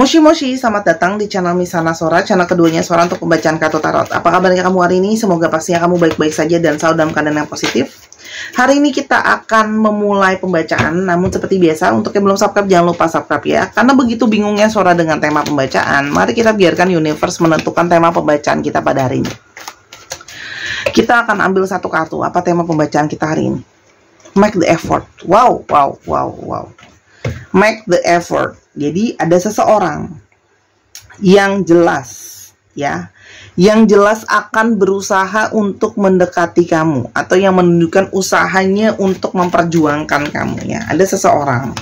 Moshi Moshi, selamat datang di channel Misana Sora, channel keduanya Sora untuk pembacaan kartu tarot. Apa kabarnya kamu hari ini? Semoga pastinya kamu baik-baik saja dan selalu dalam keadaan yang positif. Hari ini kita akan memulai pembacaan, namun seperti biasa, untuk yang belum subscribe jangan lupa subscribe ya. Karena begitu bingungnya Sora dengan tema pembacaan, mari kita biarkan universe menentukan tema pembacaan kita pada hari ini. Kita akan ambil satu kartu. Apa tema pembacaan kita hari ini? Make the effort. Wow. Make the effort. Jadi ada seseorang yang jelas ya, yang jelas akan berusaha untuk mendekati kamu atau yang menunjukkan usahanya untuk memperjuangkan kamu ya. Ada seseorang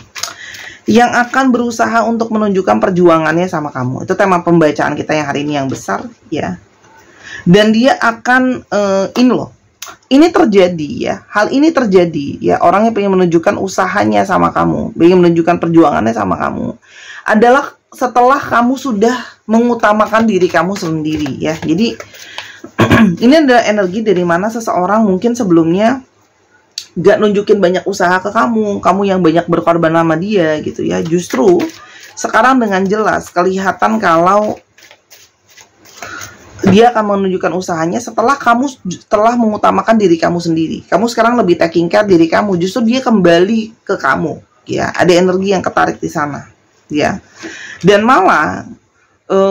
yang akan berusaha untuk menunjukkan perjuangannya sama kamu. Itu tema pembacaan kita yang hari ini yang besar ya. Dan dia akan ini loh. Ini terjadi ya, hal ini terjadi ya, orang yang pengen menunjukkan usahanya sama kamu, pengen menunjukkan perjuangannya sama kamu, adalah setelah kamu sudah mengutamakan diri kamu sendiri ya. Jadi ini adalah energi dari mana seseorang mungkin sebelumnya gak nunjukin banyak usaha ke kamu yang banyak berkorban sama dia gitu ya. Justru sekarang dengan jelas kelihatan kalau dia akan menunjukkan usahanya setelah kamu telah mengutamakan diri kamu sendiri. Kamu sekarang lebih taking care diri kamu. Justru dia kembali ke kamu. Ya, ada energi yang ketarik di sana. Ya, dan malah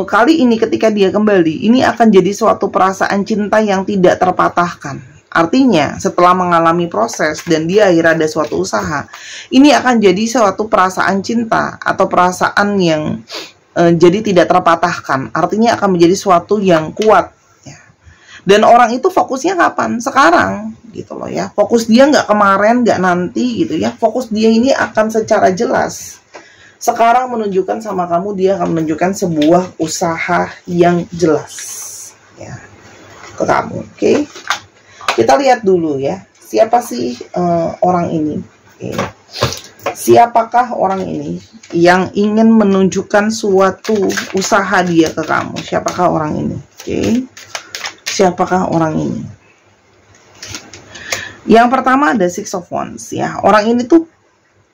kali ini ketika dia kembali, ini akan jadi suatu perasaan cinta yang tidak terpatahkan. Artinya, setelah mengalami proses dan dia akhirnya ada suatu usaha, ini akan jadi suatu perasaan cinta atau perasaan yang jadi tidak terpatahkan, artinya akan menjadi suatu yang kuat ya. Dan orang itu fokusnya kapan? Sekarang gitu loh ya. Fokus dia nggak kemarin, nggak nanti gitu ya. Fokus dia ini akan secara jelas sekarang menunjukkan sama kamu, dia akan menunjukkan sebuah usaha yang jelas ya ke kamu. Oke, kita lihat dulu ya, siapa sih orang ini. Oke. Siapakah orang ini yang ingin menunjukkan suatu usaha dia ke kamu? Siapakah orang ini? Oke. Siapakah orang ini? Yang pertama ada Six of Wands ya. Orang ini tuh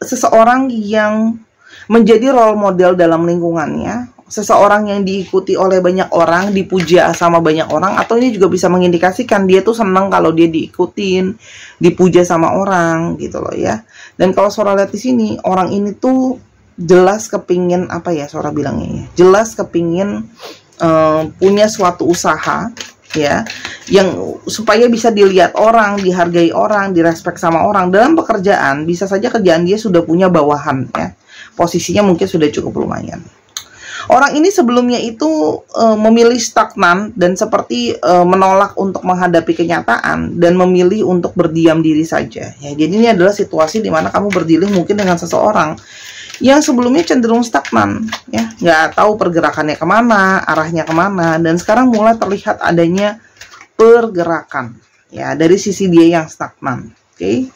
seseorang yang menjadi role model dalam lingkungannya. Seseorang yang diikuti oleh banyak orang, dipuja sama banyak orang, atau ini juga bisa mengindikasikan dia tuh senang kalau dia diikutin, dipuja sama orang gitu loh ya. Dan kalau Sora lihat di sini, orang ini tuh jelas kepingin apa ya Sora bilangnya ya, jelas kepingin punya suatu usaha ya, yang supaya bisa dilihat orang, dihargai orang, direspek sama orang. Dalam pekerjaan bisa saja kerjaan dia sudah punya bawahan ya, posisinya mungkin sudah cukup lumayan. Orang ini sebelumnya itu memilih stagnan dan seperti menolak untuk menghadapi kenyataan dan memilih untuk berdiam diri saja. Ya, jadi ini adalah situasi di mana kamu berdiri mungkin dengan seseorang yang sebelumnya cenderung stagnan, ya, nggak tahu pergerakannya kemana, arahnya kemana, dan sekarang mulai terlihat adanya pergerakan, ya, dari sisi dia yang stagnan. Oke.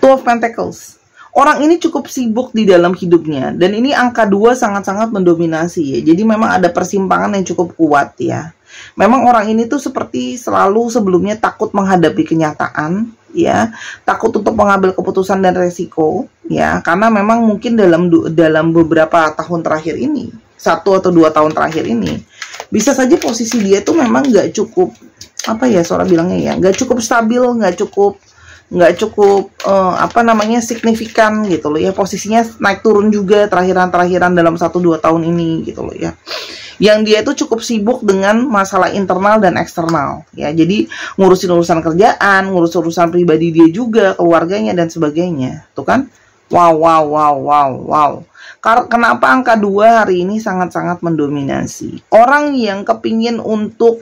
Two of Pentacles. Orang ini cukup sibuk di dalam hidupnya, dan ini angka 2 sangat-sangat mendominasi ya. Jadi memang ada persimpangan yang cukup kuat ya. Memang orang ini tuh seperti selalu sebelumnya takut menghadapi kenyataan ya, takut untuk mengambil keputusan dan resiko ya, karena memang mungkin dalam beberapa tahun terakhir ini, 1 atau 2 tahun terakhir ini, bisa saja posisi dia tuh memang nggak cukup apa ya Sora bilangnya ya, nggak cukup stabil, nggak cukup signifikan gitu loh ya. Posisinya naik turun juga terakhiran dalam 1-2 tahun ini gitu loh ya. Yang dia itu cukup sibuk dengan masalah internal dan eksternal ya. Jadi ngurusin urusan kerjaan, ngurus urusan pribadi dia juga, keluarganya dan sebagainya. Tuh kan? Wow. Kenapa angka 2 hari ini sangat-sangat mendominasi? Orang yang kepingin untuk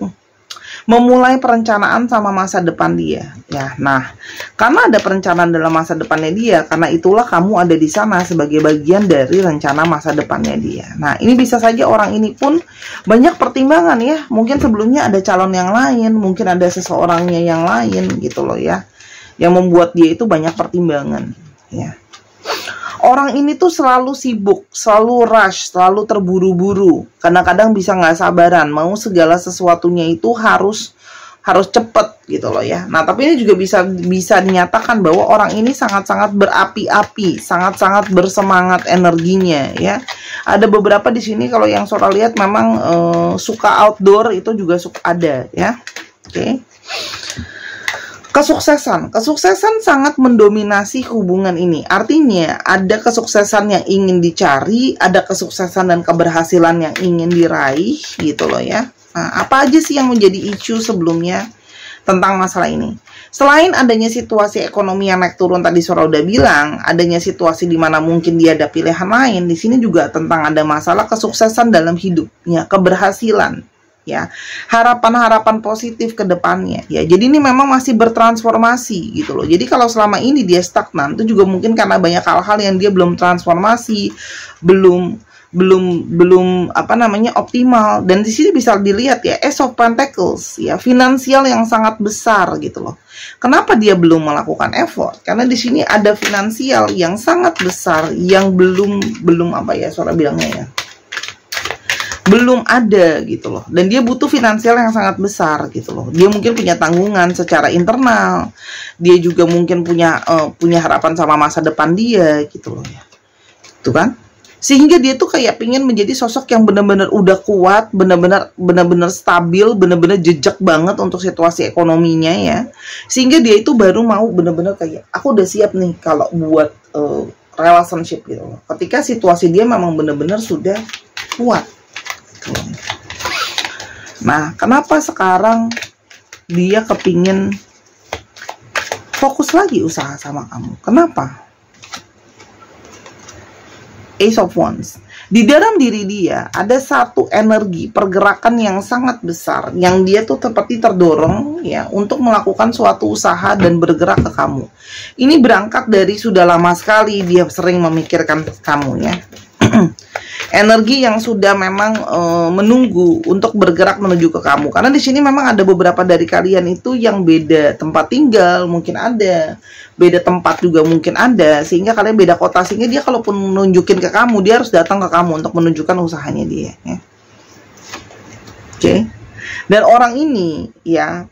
memulai perencanaan sama masa depan dia ya. Nah, karena ada perencanaan dalam masa depannya dia, karena itulah kamu ada di sana sebagai bagian dari rencana masa depannya dia. Nah, ini bisa saja orang ini pun banyak pertimbangan ya. Mungkin sebelumnya ada calon yang lain, mungkin ada seseorangnya yang lain gitu loh ya, yang membuat dia itu banyak pertimbangan ya. Orang ini tuh selalu sibuk, selalu rush, selalu terburu-buru. Kadang-kadang bisa nggak sabaran, mau segala sesuatunya itu harus harus cepet gitu loh ya. Nah, tapi ini juga bisa dinyatakan bahwa orang ini sangat-sangat berapi-api, sangat-sangat bersemangat energinya ya. Ada beberapa di sini kalau yang Sora lihat memang suka outdoor, itu juga suka ada ya. Oke. Kesuksesan sangat mendominasi hubungan ini. Artinya ada kesuksesan yang ingin dicari, ada kesuksesan dan keberhasilan yang ingin diraih gitu loh ya. Nah, apa aja sih yang menjadi isu sebelumnya tentang masalah ini? Selain adanya situasi ekonomi yang naik turun tadi Sora udah bilang, adanya situasi di mana mungkin dia ada pilihan lain, di sini juga tentang ada masalah kesuksesan dalam hidupnya, keberhasilan. Ya, harapan-harapan positif ke depannya ya. Jadi ini memang masih bertransformasi gitu loh. Jadi kalau selama ini dia stagnan, itu juga mungkin karena banyak hal-hal yang dia belum transformasi, belum apa namanya optimal. Dan di sini bisa dilihat ya, Ace of Pentacles ya, finansial yang sangat besar gitu loh. Kenapa dia belum melakukan effort? Karena di sini ada finansial yang sangat besar yang belum apa ya Sora bilangnya ya, belum ada gitu loh. Dan dia butuh finansial yang sangat besar gitu loh. Dia mungkin punya tanggungan secara internal, dia juga mungkin punya harapan sama masa depan dia gitu loh ya. Tuh kan, sehingga dia tuh kayak pingin menjadi sosok yang benar-benar udah kuat, benar-benar stabil, benar-benar jejak banget untuk situasi ekonominya ya. Sehingga dia itu baru mau benar-benar kayak, aku udah siap nih kalau buat relationship gitu loh. Ketika situasi dia memang benar-benar sudah kuat. Nah, kenapa sekarang dia kepingin fokus lagi usaha sama kamu? Kenapa? Ace of Wands. Di dalam diri dia ada satu energi pergerakan yang sangat besar, yang dia tuh seperti terdorong ya untuk melakukan suatu usaha dan bergerak ke kamu. Ini berangkat dari sudah lama sekali dia sering memikirkan kamu ya. Energi yang sudah memang menunggu untuk bergerak menuju ke kamu. Karena di sini memang ada beberapa dari kalian itu yang beda tempat tinggal, mungkin ada, beda tempat juga mungkin ada, sehingga kalian beda kota, sehingga dia kalaupun menunjukin ke kamu, dia harus datang ke kamu untuk menunjukkan usahanya dia ya. Oke. Dan orang ini ya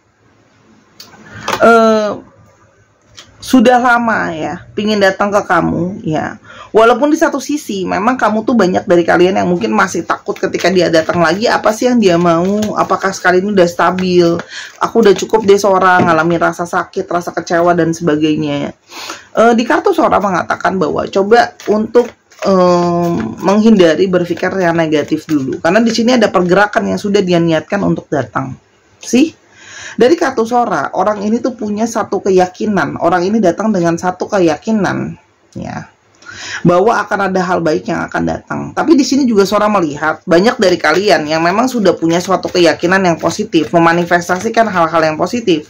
sudah lama ya pingin datang ke kamu ya. Walaupun di satu sisi memang kamu tuh banyak dari kalian yang mungkin masih takut ketika dia datang lagi, apa sih yang dia mau, apakah sekali ini udah stabil, aku udah cukup deh seorang ngalamin rasa sakit, rasa kecewa dan sebagainya. Di kartu Sora mengatakan bahwa coba untuk menghindari berpikir yang negatif dulu, karena di sini ada pergerakan yang sudah dia niatkan untuk datang. Sih, dari kartu Sora, orang ini tuh punya satu keyakinan, orang ini datang dengan satu keyakinan ya, bahwa akan ada hal baik yang akan datang. Tapi di sini juga Sora melihat banyak dari kalian yang memang sudah punya suatu keyakinan yang positif, memanifestasikan hal-hal yang positif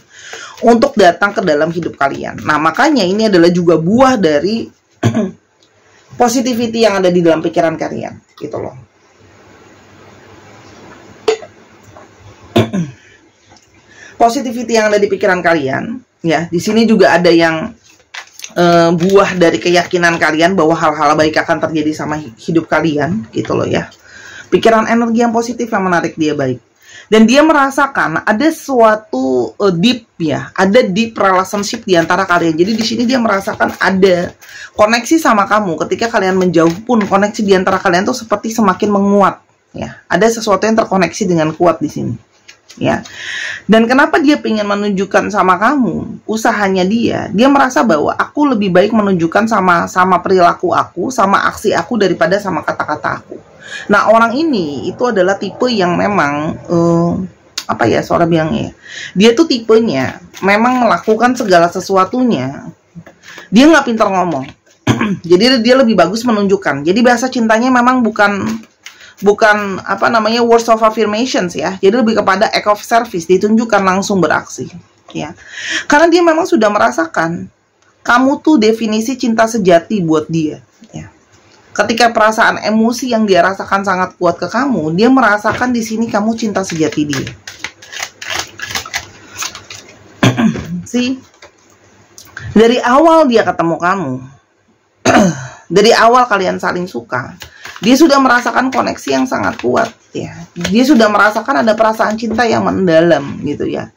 untuk datang ke dalam hidup kalian. Nah, makanya ini adalah juga buah dari positivity yang ada di dalam pikiran kalian, gitu loh. Positivity yang ada di pikiran kalian, ya. Di sini juga ada yang buah dari keyakinan kalian bahwa hal-hal baik akan terjadi sama hidup kalian, gitu loh ya. Pikiran energi yang positif yang menarik dia baik. Dan dia merasakan ada suatu deep ya, ada deep relationship di antara kalian. Jadi di sini dia merasakan ada koneksi sama kamu. Ketika kalian menjauh pun koneksi di antara kalian tuh seperti semakin menguat ya. Ada sesuatu yang terkoneksi dengan kuat di sini. Ya. Dan kenapa dia ingin menunjukkan sama kamu usahanya dia merasa bahwa aku lebih baik menunjukkan sama perilaku aku, sama aksi aku daripada sama kata-kata aku. Nah, orang ini itu adalah tipe yang memang apa ya Sora bilangnya, dia tuh tipenya memang melakukan segala sesuatunya, dia nggak pintar ngomong. Jadi dia lebih bagus menunjukkan. Jadi bahasa cintanya memang bukan apa namanya words of affirmations ya, jadi lebih kepada act of service, ditunjukkan langsung beraksi ya, karena dia memang sudah merasakan kamu tuh definisi cinta sejati buat dia ya. Ketika perasaan emosi yang dia rasakan sangat kuat ke kamu, dia merasakan di sini kamu cinta sejati dia. Dari awal dia ketemu kamu, dari awal kalian saling suka, dia sudah merasakan koneksi yang sangat kuat ya. Dia sudah merasakan ada perasaan cinta yang mendalam gitu ya.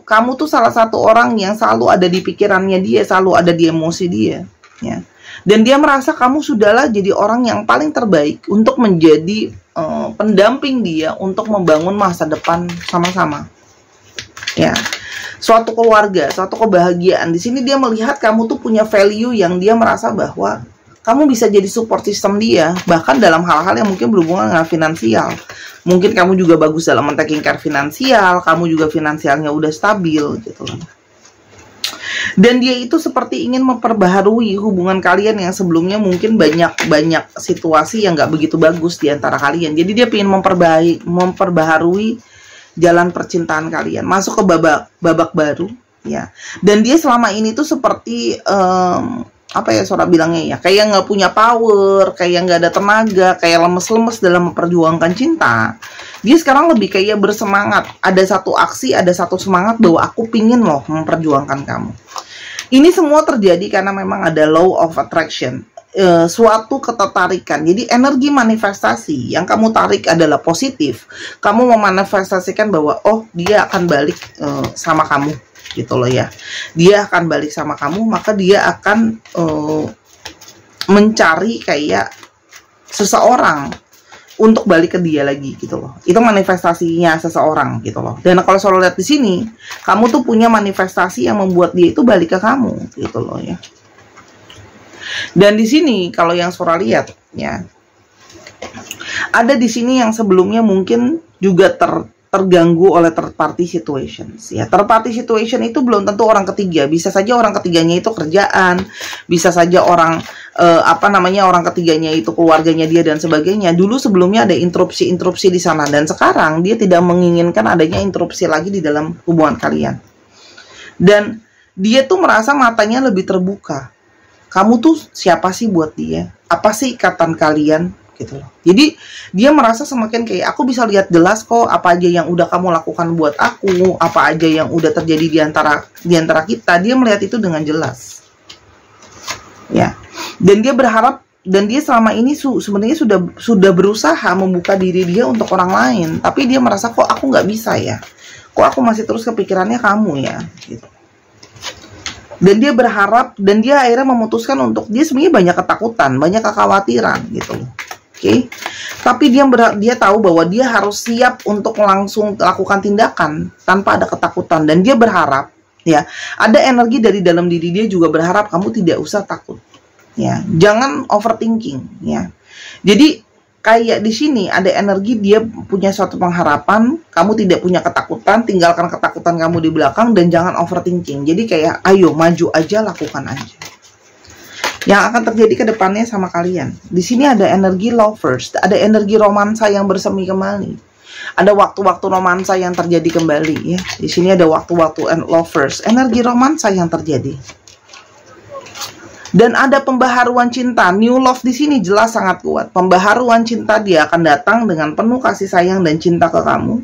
kamu tuh salah satu orang yang selalu ada di pikirannya dia, selalu ada di emosi dia, ya. Dan dia merasa kamu sudahlah jadi orang yang paling terbaik untuk menjadi pendamping dia untuk membangun masa depan sama-sama, ya. Suatu keluarga, suatu kebahagiaan. Di sini dia melihat kamu tuh punya value yang dia merasa bahwa kamu bisa jadi support system dia, bahkan dalam hal-hal yang mungkin berhubungan dengan finansial. Mungkin kamu juga bagus dalam taking care finansial, kamu juga finansialnya udah stabil gitu loh. Dan dia itu seperti ingin memperbaharui hubungan kalian yang sebelumnya mungkin banyak situasi yang gak begitu bagus di antara kalian. Jadi dia ingin memperbaharui jalan percintaan kalian, masuk ke babak baru, ya. Dan dia selama ini tuh seperti apa ya Sora bilangnya ya, kayak nggak punya power, kayak nggak ada tenaga, kayak lemes-lemes dalam memperjuangkan cinta. Dia sekarang lebih kayak bersemangat, ada satu aksi, ada satu semangat bahwa aku pingin loh memperjuangkan kamu. Ini semua terjadi karena memang ada law of attraction, suatu ketertarikan. Jadi energi manifestasi yang kamu tarik adalah positif. Kamu memanifestasikan bahwa oh dia akan balik sama kamu gitu loh ya. Dia akan balik sama kamu, maka dia akan mencari kayak seseorang untuk balik ke dia lagi gitu loh. Itu manifestasinya seseorang gitu loh. Dan kalau selalu lihat di sini, kamu tuh punya manifestasi yang membuat dia itu balik ke kamu gitu loh ya. Dan di sini kalau yang Sora lihat ya, ada di sini yang sebelumnya mungkin juga terganggu oleh third party situations ya. Third party situation itu belum tentu orang ketiga, bisa saja orang ketiganya itu kerjaan, bisa saja orang orang ketiganya itu keluarganya dia dan sebagainya. Dulu sebelumnya ada interupsi di sana, dan sekarang dia tidak menginginkan adanya interupsi lagi di dalam hubungan kalian. Dan dia tuh merasa matanya lebih terbuka. Kamu tuh siapa sih buat dia? Apa sih ikatan kalian? Gitu loh. Jadi dia merasa semakin kayak aku bisa lihat jelas kok apa aja yang udah kamu lakukan buat aku, apa aja yang udah terjadi di antara kita. Dia melihat itu dengan jelas. Ya. Dan dia berharap, dan dia selama ini sebenarnya sudah berusaha membuka diri dia untuk orang lain, tapi dia merasa kok aku nggak bisa ya. Kok aku masih terus kepikirannya kamu ya, gitu. Dan dia berharap, dan dia akhirnya memutuskan untuk, dia sebenarnya banyak ketakutan, banyak kekhawatiran gitu. Oke. Tapi dia tahu bahwa dia harus siap untuk langsung lakukan tindakan tanpa ada ketakutan, dan dia berharap ya, ada energi dari dalam diri dia juga berharap kamu tidak usah takut. Ya, jangan overthinking ya. Jadi kayak di sini ada energi dia punya suatu pengharapan, kamu tidak punya ketakutan, tinggalkan ketakutan kamu di belakang dan jangan overthinking. Jadi kayak ayo maju aja, lakukan aja. Yang akan terjadi ke depannya sama kalian. Di sini ada energi lovers, ada energi romansa yang bersemi kembali. Ada waktu-waktu romansa yang terjadi kembali ya. Di sini ada waktu-waktu lovers, energi romansa yang terjadi. Dan ada pembaharuan cinta, new love di sini jelas sangat kuat. Pembaharuan cinta dia akan datang dengan penuh kasih sayang dan cinta ke kamu.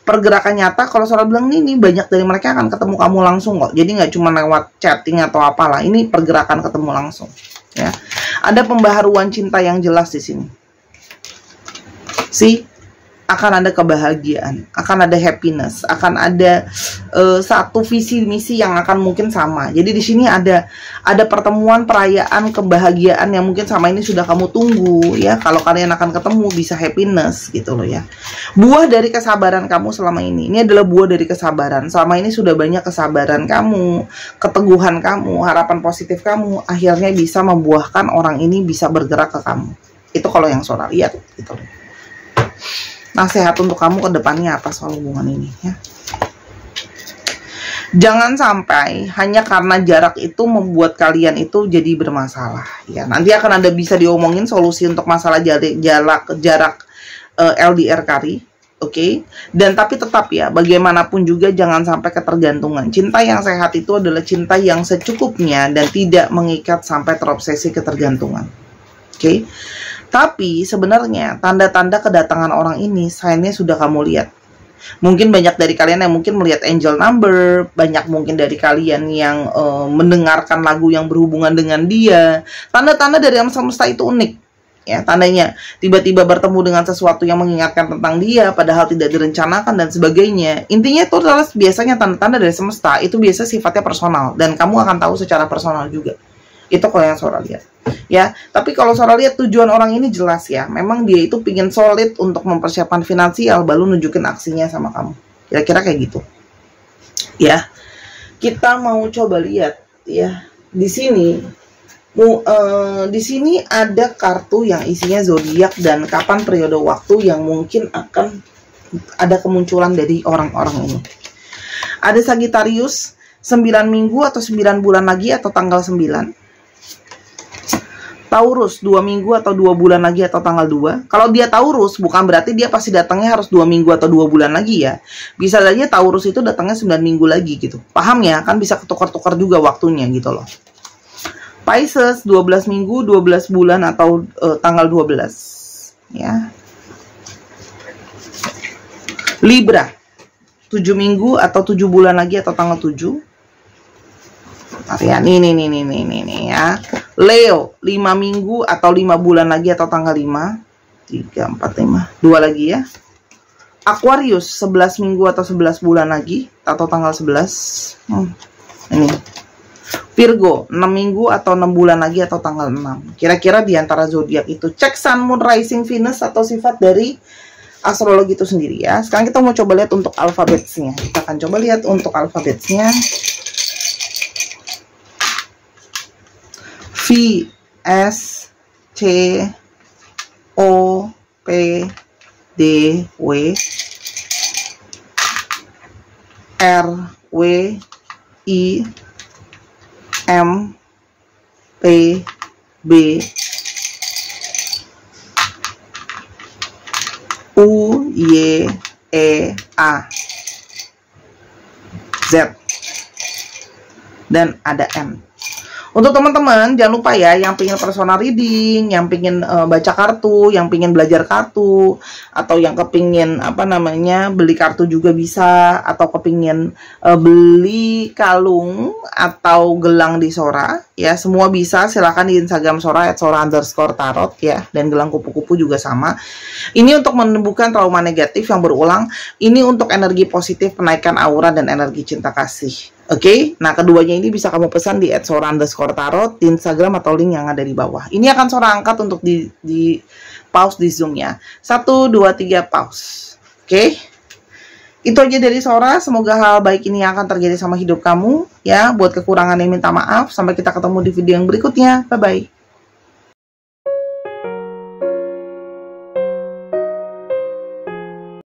Pergerakan nyata, kalau Sora bilang ini banyak dari mereka akan ketemu kamu langsung kok. Jadi nggak cuma lewat chatting atau apalah, ini pergerakan ketemu langsung. Ya, ada pembaharuan cinta yang jelas di sini. Akan ada kebahagiaan, akan ada happiness, akan ada satu visi misi yang akan mungkin sama. Jadi di sini ada pertemuan, perayaan, kebahagiaan yang mungkin sama ini sudah kamu tunggu ya. Kalau kalian akan ketemu bisa happiness gitu loh ya. Buah dari kesabaran kamu selama ini. Ini adalah buah dari kesabaran. Selama ini sudah banyak kesabaran kamu, keteguhan kamu, harapan positif kamu, akhirnya bisa membuahkan orang ini bisa bergerak ke kamu. Itu kalau yang Sora lihat gitu loh. Nasihat untuk kamu ke depannya apa soal hubungan ini ya. Jangan sampai hanya karena jarak itu membuat kalian itu jadi bermasalah ya. Nanti akan ada bisa diomongin solusi untuk masalah jarak LDR kari. Oke. Dan tapi tetap ya, bagaimanapun juga jangan sampai ketergantungan. Cinta yang sehat itu adalah cinta yang secukupnya dan tidak mengikat sampai terobsesi ketergantungan. Oke. Tapi sebenarnya tanda-tanda kedatangan orang ini sign-nya sudah kamu lihat. Mungkin banyak dari kalian yang mungkin melihat angel number, banyak mungkin dari kalian yang mendengarkan lagu yang berhubungan dengan dia. Tanda-tanda dari alam semesta itu unik. ya, tandanya tiba-tiba bertemu dengan sesuatu yang mengingatkan tentang dia padahal tidak direncanakan dan sebagainya. Intinya itu adalah biasanya tanda-tanda dari semesta, itu biasa sifatnya personal dan kamu akan tahu secara personal juga. Itu kalau yang Sora lihat ya. Tapi kalau Sora lihat tujuan orang ini jelas ya, memang dia itu pingin solid untuk mempersiapkan finansial baru nunjukin aksinya sama kamu, kira-kira kayak gitu ya. Kita mau coba lihat ya di sini. Di sini ada kartu yang isinya zodiak dan kapan periode waktu yang mungkin akan ada kemunculan dari orang-orang ini. Ada Sagittarius 9 minggu atau 9 bulan lagi atau tanggal 9. Taurus 2 minggu atau 2 bulan lagi atau tanggal 2. Kalau dia Taurus bukan berarti dia pasti datangnya harus 2 minggu atau 2 bulan lagi ya. Bisa saja Taurus itu datangnya 9 minggu lagi gitu. Paham ya? Kan bisa ketukar-tukar juga waktunya gitu loh. Pisces 12 minggu, 12 bulan atau tanggal 12 ya. Libra 7 minggu atau 7 bulan lagi atau tanggal 7. Ya, nih ya. Leo 5 minggu atau 5 bulan lagi atau tanggal 5. 3, 4, 5. 2 lagi ya. Aquarius 11 minggu atau 11 bulan lagi atau tanggal 11. Ini. Virgo 6 minggu atau 6 bulan lagi atau tanggal 6. Kira-kira di antara zodiak itu. Cek Sun, Moon, Rising, Venus atau sifat dari astrologi itu sendiri ya. Sekarang kita mau coba lihat untuk alfabetnya. Kita akan coba lihat untuk alfabetnya. V, S, C, O, P, D, W, R, W, I, M, P, B, U, Y, E, A, Z, dan ada N. Untuk teman-teman, jangan lupa ya, yang pengen personal reading, yang pengen baca kartu, yang pengen belajar kartu, atau yang kepingin beli kartu juga bisa, atau kepingin beli kalung atau gelang di Sora, ya semua bisa. Silahkan di Instagram Sora @sora_tarot ya, dan gelang kupu-kupu juga sama. Ini untuk menyembuhkan trauma negatif yang berulang. Ini untuk energi positif, penaikan aura dan energi cinta kasih. Oke, nah keduanya ini bisa kamu pesan di @sora_tarot di Instagram atau link yang ada di bawah. Ini akan Sora angkat untuk di pause di Zoom-nya. 1, 2, 3 pause. Oke. Itu aja dari Sora. Semoga hal baik ini akan terjadi sama hidup kamu ya. Buat kekurangan yang minta maaf. Sampai kita ketemu di video yang berikutnya. Bye bye.